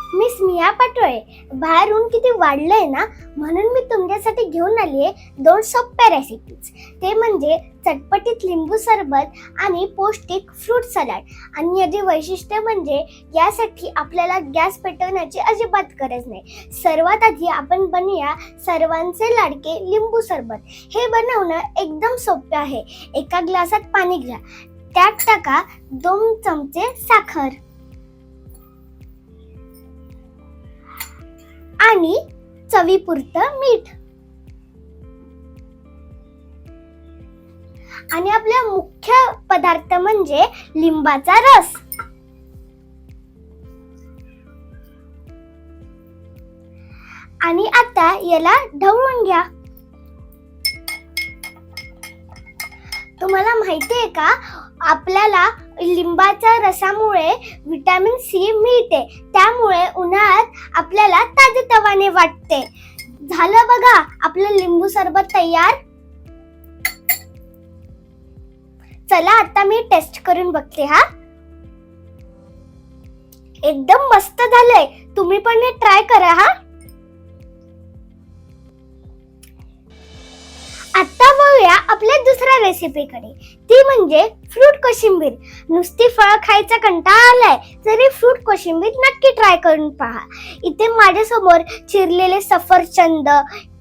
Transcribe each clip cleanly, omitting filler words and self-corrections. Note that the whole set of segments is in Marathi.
मी स्मिया पाटोळे. बाहेर ऊन किती वाढलंय ना, म्हणून मी तुमच्यासाठी घेऊन आली आहे 2 सोप्या रेसिपीज. ते म्हणजे चटपटीत लिंबू सरबत आणि पौष्टिक फ्रूट सलाड. आणि याचे वैशिष्ट्य म्हणजे यासाठी आपल्याला गॅस पेटवण्याची अजिबात गरज नाही. सर्वात आधी आपण बनवूया सर्वांचे लाडके लिंबू सरबत. हे बनवणं एकदम सोपे आहे. एका ग्लासात पाणी घ्या, त्यात टाका 2 चमचे साखर आणि चवीपुरतं मीठ. आणि आपला मुख्य पदार्थ म्हणजे लिंबाचा रस. आणि आता याला ढवळून घ्या. तुम्हाला माहिती आहे का, आपल्याला लिंबाच्या रसामुळे व्हिटॅमिन सी मिळते, त्यामुळे उन्हाळ्यात आपल्याला ताजेतवाने वाटते. झालं बघा आपलं लिंबू सरबत तयार. चला आता मी टेस्ट करून बघते. हा एकदम मस्त झालंय. तुम्ही पण हे ट्राय करा. हा आता वळूया आपल्या दुसऱ्या रेसिपीकडे. ती म्हणजे फ्रूट कोशिंबीर. नुसती फळं खायचा कंटाळा आलाय तरी फ्रूट कोशिंबीर नक्की ट्राय करून पहा. इथे माझ्यासमोर चिरलेले सफरचंद,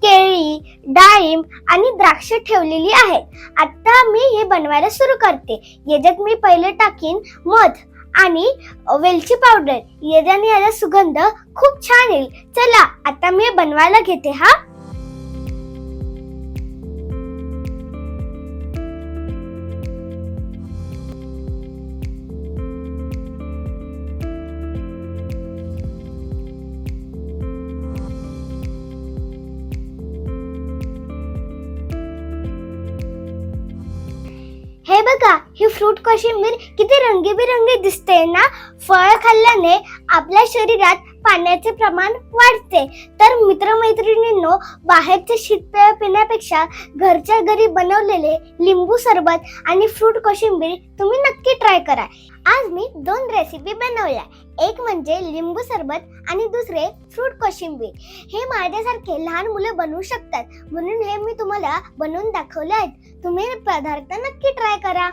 केळी, डाळिंब आणि द्राक्ष ठेवलेली आहेत. आता मी हे बनवायला सुरू करते. याच्यात मी पहिले टाकीन मध आणि वेलची पावडर. याच्याने याचा सुगंध खूप छान येईल. चला आता मी बनवायला घेते. हा हे बघा, ही फ्रूट कोशिंबीर किती रंगीबिरंगी दिसते ना. फळ खाल्ल्याने आपल्या शरीरात पाण्याचे प्रमाण वाढते. तर मित्रमैत्रिणींनो, बाहेरचे शीतपेय पिण्यापेक्षा घरच्या घरी बनवलेले लिंबू सरबत आणि फ्रूट कोशिंबीर तुम्ही नक्की ट्राय करा. आज मी 2 रेसिपी बनवल्या. एक म्हणजे लिंबू सरबत आणि दुसरे फ्रूट कोशिंबीर. हे माझ्यासारखे लहान मुलं बनवू शकतात, म्हणून हे मी तुम्हाला बनवून दाखवले आहेत. तुम्ही पदार्थ नक्की ट्राय करा.